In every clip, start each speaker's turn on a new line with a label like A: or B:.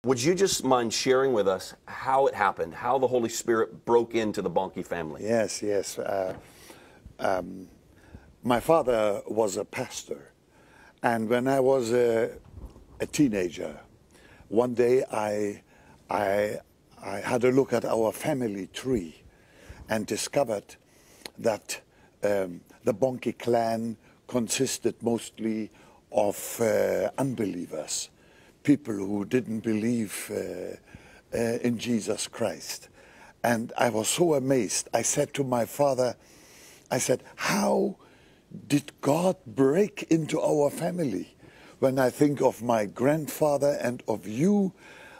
A: Would you just mind sharing with us how it happened, how the Holy Spirit broke into the Bonnke family?
B: Yes, yes. My father was a pastor, and when I was a teenager, one day I had a look at our family tree and discovered that the Bonnke clan consisted mostly of unbelievers, people who didn't believe in Jesus Christ. And I was so amazed. I said to my father, I said, how did God break into our family? When I think of my grandfather and of you,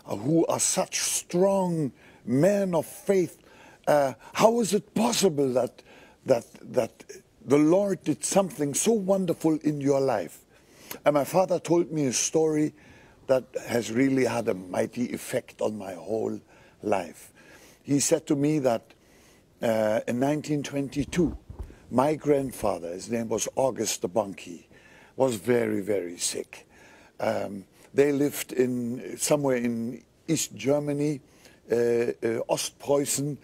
B: who are such strong men of faith, how is it possible that the Lord did something so wonderful in your life? And my father told me a story that has really had a mighty effect on my whole life. He said to me that in 1922, my grandfather, his name was August de Bonnke, was very, very sick. They lived somewhere in East Germany. Ostpreußen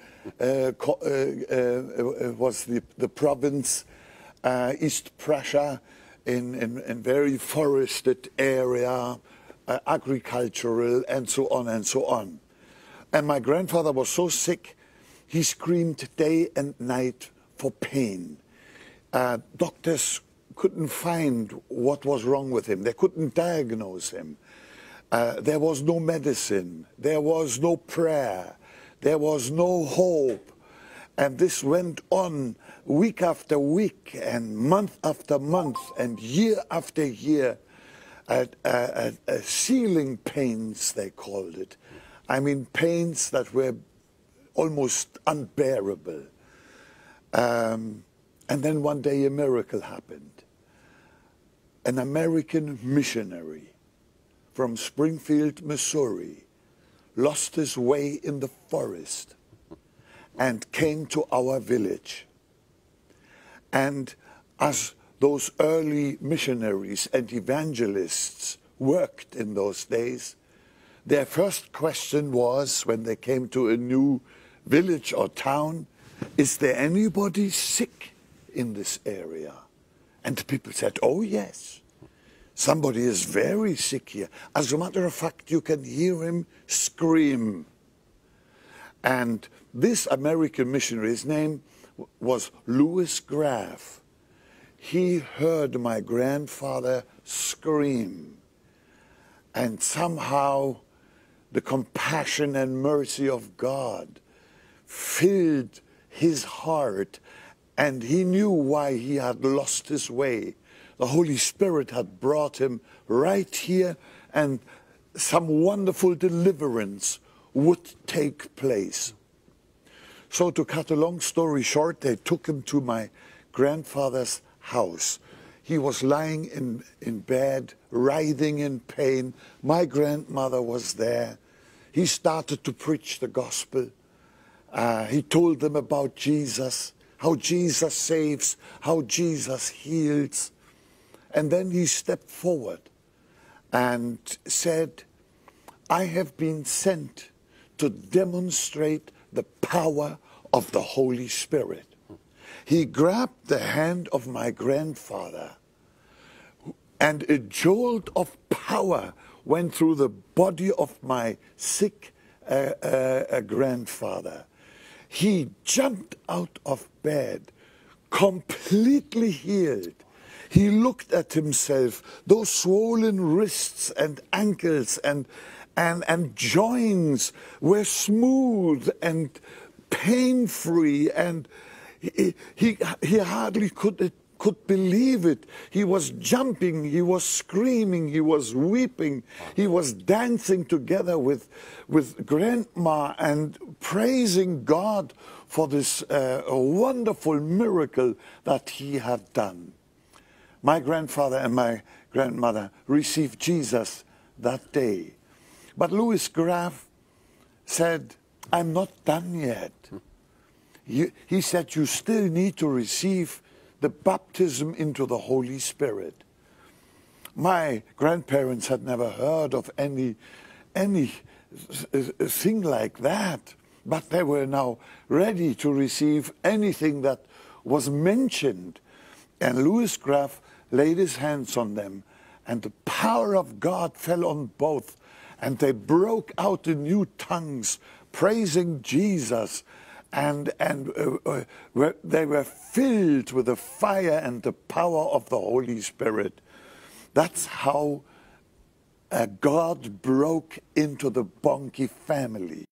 B: was the province, East Prussia, in very forested area, agricultural, and so on and so on. And my grandfather was so sick, he screamed day and night for pain. Doctors couldn't find what was wrong with him. They couldn't diagnose him. There was no medicine. There was no prayer. There was no hope. And this went on week after week and month after month and year after year. Ceiling pains, they called it. I mean, pains that were almost unbearable. And then one day a miracle happened. An American missionary from Springfield, Missouri, lost his way in the forest and came to our village. And as those early missionaries and evangelists worked in those days, their first question was, when they came to a new village or town, is there anybody sick in this area? And the people said, oh yes, somebody is very sick here. As a matter of fact, you can hear him scream. And this American missionary, his name was Luis Graf. He heard my grandfather scream. And somehow the compassion and mercy of God filled his heart, and he knew why he had lost his way. The Holy Spirit had brought him right here, and some wonderful deliverance would take place. So to cut a long story short, they took him to my grandfather's house. He was lying in bed, writhing in pain. My grandmother was there. He started to preach the gospel. He told them about Jesus, how Jesus saves, how Jesus heals. And then he stepped forward and said, I have been sent to demonstrate the power of the Holy Spirit. He grabbed the hand of my grandfather, and a jolt of power went through the body of my sick grandfather. He jumped out of bed, completely healed. He looked at himself, those swollen wrists and ankles and joints were smooth and pain-free, and he hardly could believe it. He was jumping, he was screaming, he was weeping, he was dancing together with Grandma and praising God for this wonderful miracle that he had done. My grandfather and my grandmother received Jesus that day. But Luis Graf said, I'm not done yet. He said, you still need to receive the baptism into the Holy Spirit. My grandparents had never heard of any thing like that. But they were now ready to receive anything that was mentioned. And Luis Graf laid his hands on them, and the power of God fell on both. And they broke out in new tongues, praising Jesus. And they were filled with the fire and the power of the Holy Spirit. That's how God broke into the Bonnke family.